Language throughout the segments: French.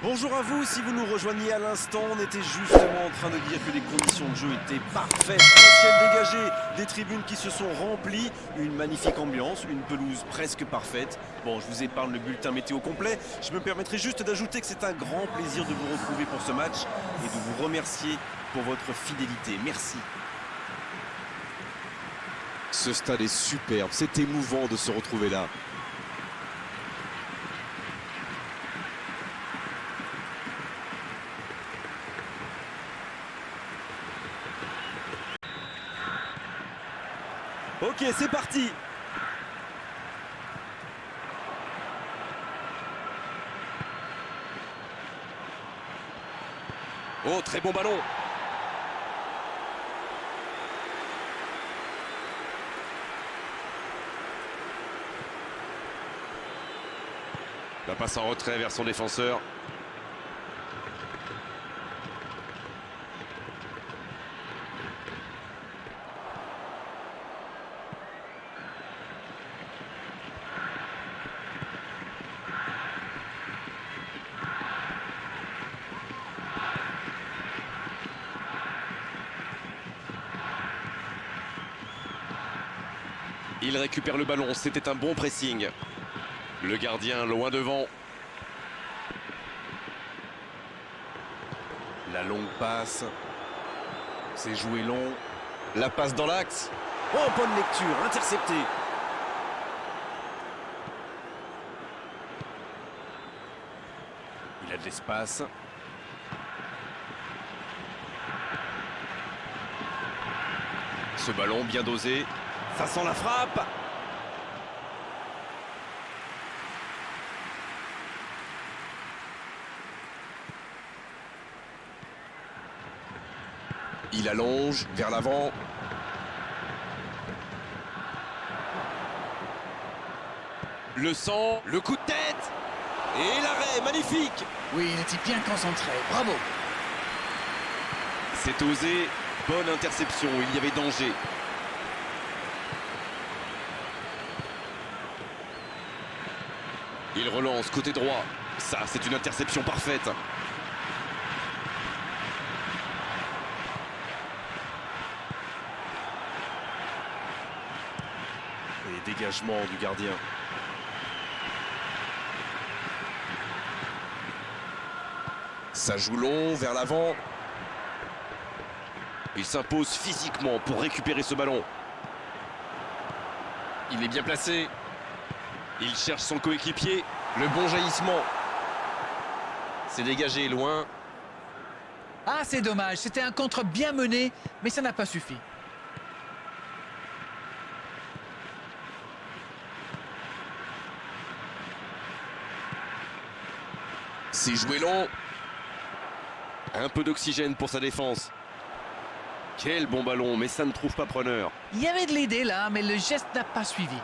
Bonjour à vous, si vous nous rejoignez à l'instant, on était justement en train de dire que les conditions de jeu étaient parfaites. Un ciel dégagé, des tribunes qui se sont remplies, une magnifique ambiance, une pelouse presque parfaite. Bon, je vous épargne le bulletin météo complet, je me permettrai juste d'ajouter que c'est un grand plaisir de vous retrouver pour ce match et de vous remercier pour votre fidélité. Merci. Ce stade est superbe, c'est émouvant de se retrouver là. Ok, c'est parti. Oh, très bon ballon. La passe en retrait vers son défenseur. Il récupère le ballon, c'était un bon pressing. Le gardien loin devant. La longue passe. C'est joué long. La passe dans l'axe. Oh, bonne lecture, intercepté. Il a de l'espace. Ce ballon bien dosé. Ça sent la frappe. Il allonge vers l'avant. Le sang, le coup de tête. Et l'arrêt, magnifique. Oui, il était bien concentré. Bravo. C'est osé. Bonne interception, il y avait danger. Il relance côté droit. Ça, c'est une interception parfaite. Et dégagement du gardien. Ça joue long vers l'avant. Il s'impose physiquement pour récupérer ce ballon. Il est bien placé. Il cherche son coéquipier. Le bon jaillissement. C'est dégagé loin. Ah, c'est dommage. C'était un contre bien mené, mais ça n'a pas suffi. C'est joué long. Un peu d'oxygène pour sa défense. Quel bon ballon, mais ça ne trouve pas preneur. Il y avait de l'idée là, mais le geste n'a pas suivi.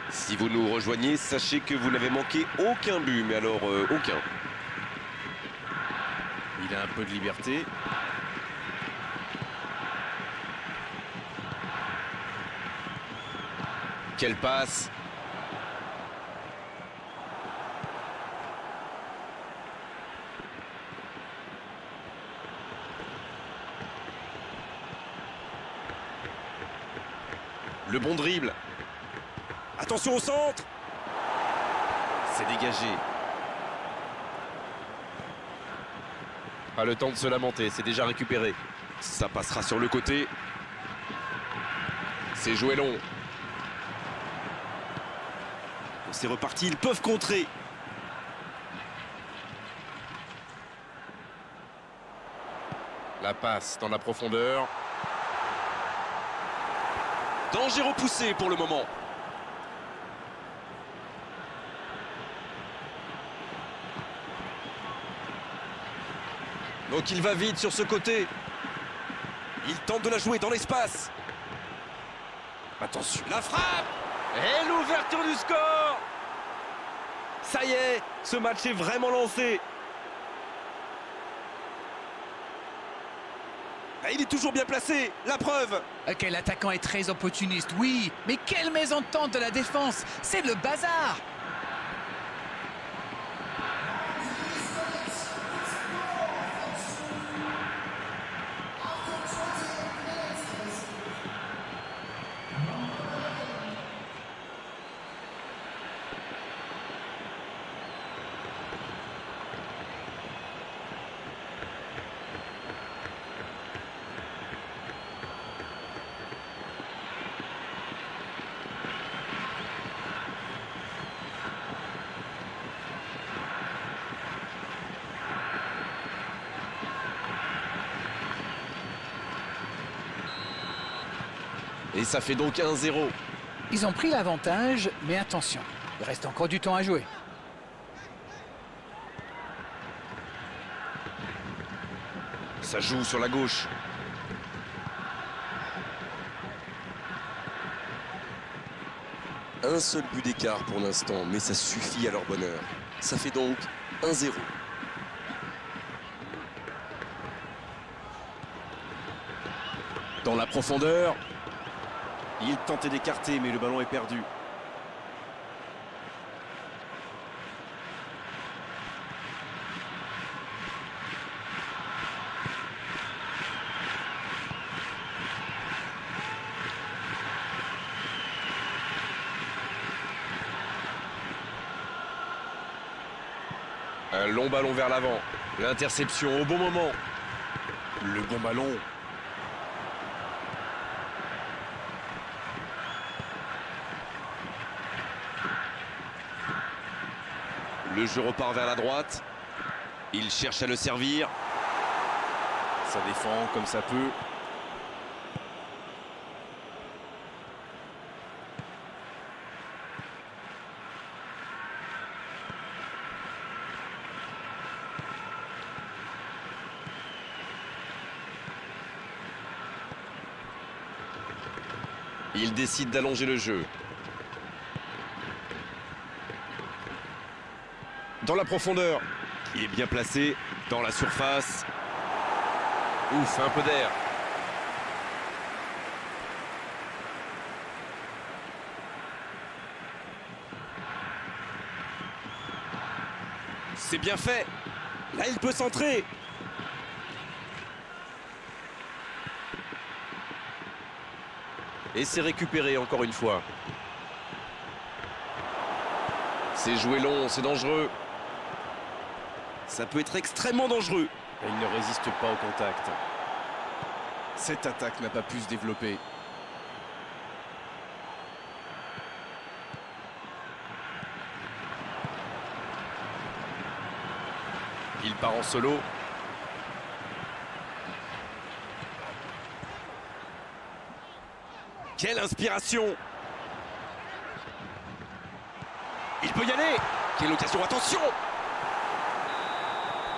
Si vous nous rejoignez, sachez que vous n'avez manqué aucun but, mais alors aucun. Il a un peu de liberté. Quelle passe! Le bon dribble. Attention au centre! C'est dégagé. Pas le temps de se lamenter, c'est déjà récupéré. Ça passera sur le côté. C'est joué long. C'est reparti, ils peuvent contrer. La passe dans la profondeur. Danger repoussé pour le moment. Donc il va vite sur ce côté. Il tente de la jouer dans l'espace. Attention. La frappe! Et l'ouverture du score! Ça y est, ce match est vraiment lancé. Ah, il est toujours bien placé, la preuve. Ok, l'attaquant est très opportuniste, oui. Mais quelle mésentente de la défense. C'est le bazar. Et ça fait donc 1-0. Ils ont pris l'avantage, mais attention, il reste encore du temps à jouer. Ça joue sur la gauche. Un seul but d'écart pour l'instant, mais ça suffit à leur bonheur. Ça fait donc 1-0. Dans la profondeur. Il tentait d'écarter, mais le ballon est perdu. Un long ballon vers l'avant. L'interception au bon moment. Le bon ballon. Le jeu repart vers la droite. Il cherche à le servir. Ça défend comme ça peut. Il décide d'allonger le jeu. Dans la profondeur. Il est bien placé. Dans la surface. Ouf, un peu d'air. C'est bien fait. Là, il peut centrer. Et c'est récupéré encore une fois. C'est joué long, c'est dangereux. Ça peut être extrêmement dangereux. Et il ne résiste pas au contact. Cette attaque n'a pas pu se développer. Il part en solo. Quelle inspiration! Il peut y aller! Quelle occasion, attention!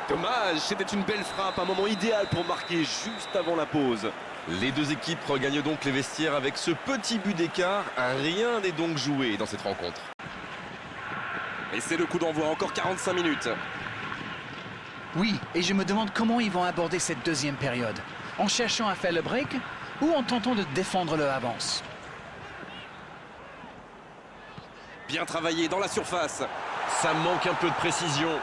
Dommage, c'était une belle frappe, un moment idéal pour marquer juste avant la pause. Les deux équipes regagnent donc les vestiaires avec ce petit but d'écart. Rien n'est donc joué dans cette rencontre. Et c'est le coup d'envoi, encore 45 minutes. Oui, et je me demande comment ils vont aborder cette deuxième période. En cherchant à faire le break ou en tentant de défendre leur avance. Bien travaillé dans la surface. Ça manque un peu de précision.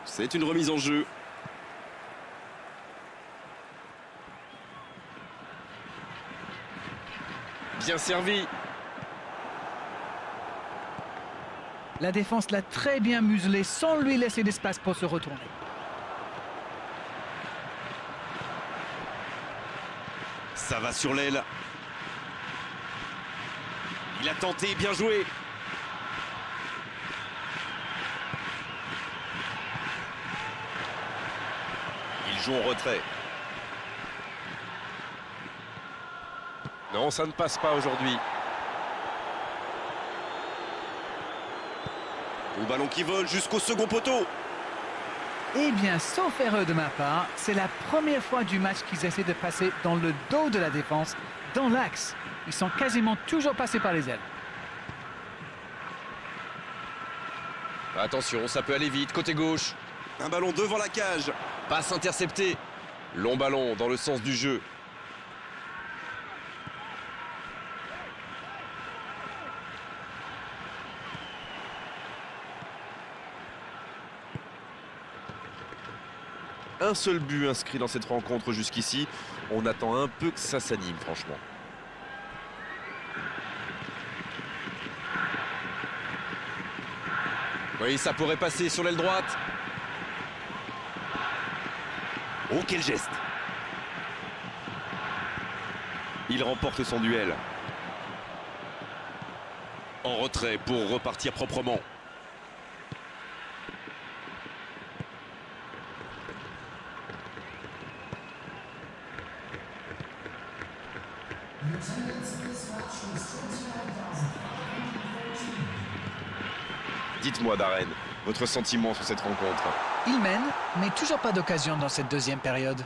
C'est une remise en jeu. Bien servi. La défense l'a très bien muselé sans lui laisser d'espace pour se retourner. Ça va sur l'aile. Il a tenté, bien joué. Il joue en retrait. Non, ça ne passe pas aujourd'hui. Au ballon qui vole jusqu'au second poteau. Eh bien, sauf erreur de ma part, c'est la première fois du match qu'ils essaient de passer dans le dos de la défense, dans l'axe. Ils sont quasiment toujours passés par les ailes. Attention, ça peut aller vite, côté gauche. Un ballon devant la cage. Passe interceptée. Long ballon dans le sens du jeu. Un seul but inscrit dans cette rencontre jusqu'ici. On attend un peu que ça s'anime, franchement. Oui, ça pourrait passer sur l'aile droite. Oh, quel geste! Il remporte son duel. En retrait pour repartir proprement. Dites-moi, Darren, votre sentiment sur cette rencontre? Il mène, mais toujours pas d'occasion dans cette deuxième période.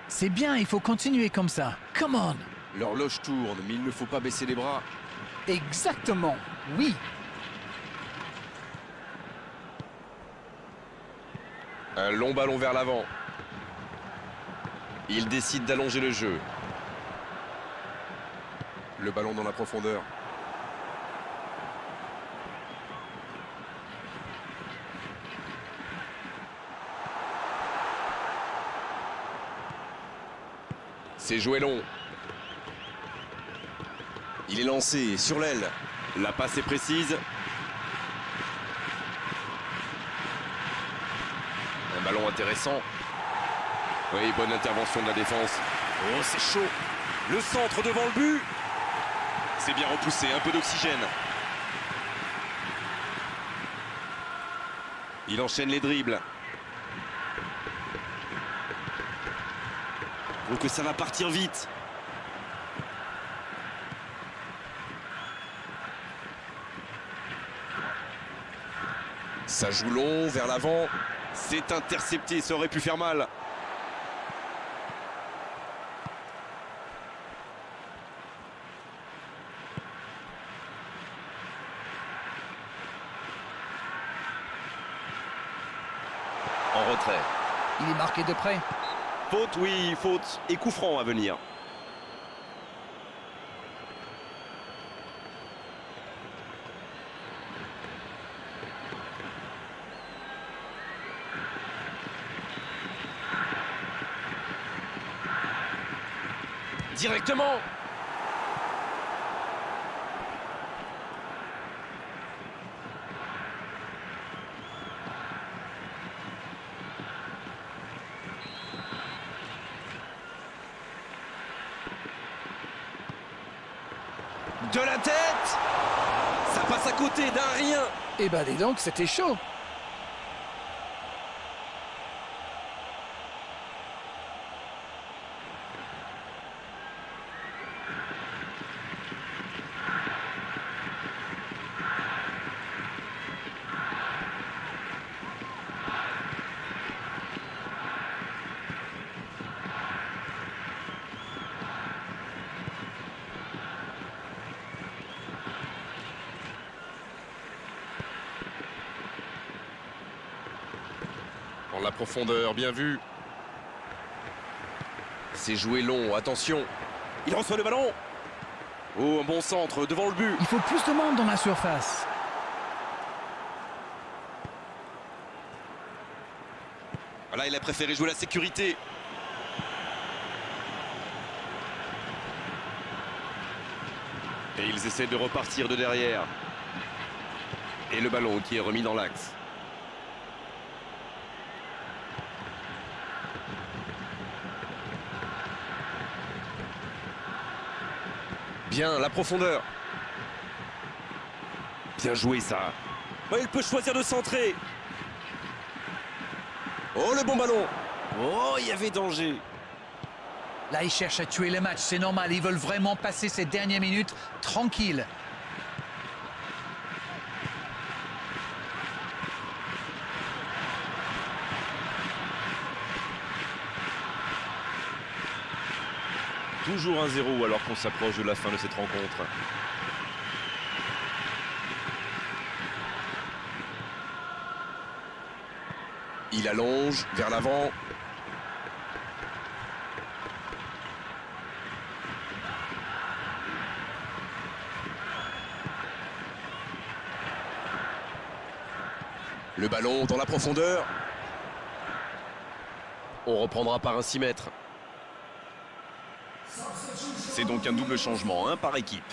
C'est bien, il faut continuer comme ça. Come on! L'horloge tourne, mais il ne faut pas baisser les bras. Exactement, oui. Un long ballon vers l'avant. Il décide d'allonger le jeu. Le ballon dans la profondeur. C'est joué long. Il est lancé sur l'aile. La passe est précise. Un ballon intéressant. Oui, bonne intervention de la défense. Oh, c'est chaud. Le centre devant le but. C'est bien repoussé, un peu d'oxygène. Il enchaîne les dribbles. Oh, que ça va partir vite. Ça joue long, vers l'avant. C'est intercepté, ça aurait pu faire mal. En retrait. Il est marqué de près. Faute, oui, faute. Et coup franc à venir. Directement. De la tête. Ça passe à côté d'un rien. Eh ben dis donc, c'était chaud. Dans la profondeur, bien vu. C'est joué long, attention. Il reçoit le ballon. Oh, un bon centre devant le but. Il faut plus de monde dans la surface. Là, il a préféré jouer la sécurité. Et ils essaient de repartir de derrière. Et le ballon qui est remis dans l'axe. Bien, la profondeur. Bien joué, ça. Oh, il peut choisir de centrer. Oh, le bon ballon. Oh, il y avait danger. Là, ils cherchent à tuer le match, c'est normal. Ils veulent vraiment passer ces dernières minutes tranquilles. Toujours 1-0 alors qu'on s'approche de la fin de cette rencontre. Il allonge vers l'avant. Le ballon dans la profondeur. On reprendra par un 6 mètres. C'est donc un double changement, un par équipe.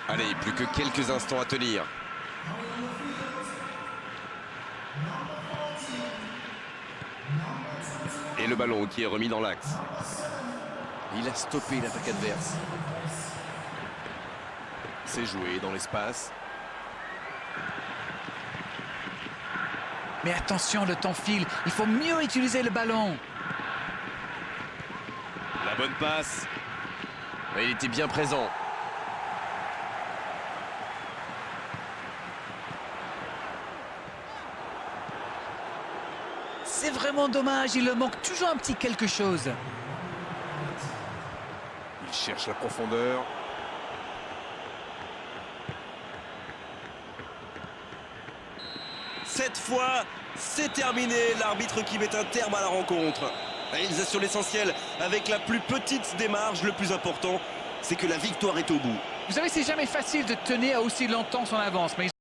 Allez, plus que quelques instants à tenir. Et le ballon qui est remis dans l'axe. Il a stoppé l'attaque adverse. C'est joué dans l'espace. Mais attention, le temps file. Il faut mieux utiliser le ballon. La bonne passe. Il était bien présent. C'est vraiment dommage. Il leur manque toujours un petit quelque chose. Il cherche la profondeur. Cette fois, c'est terminé. L'arbitre qui met un terme à la rencontre. Ils assurent l'essentiel avec la plus petite des marges. Le plus important, c'est que la victoire est au bout. Vous savez, c'est jamais facile de tenir aussi longtemps son avance, mais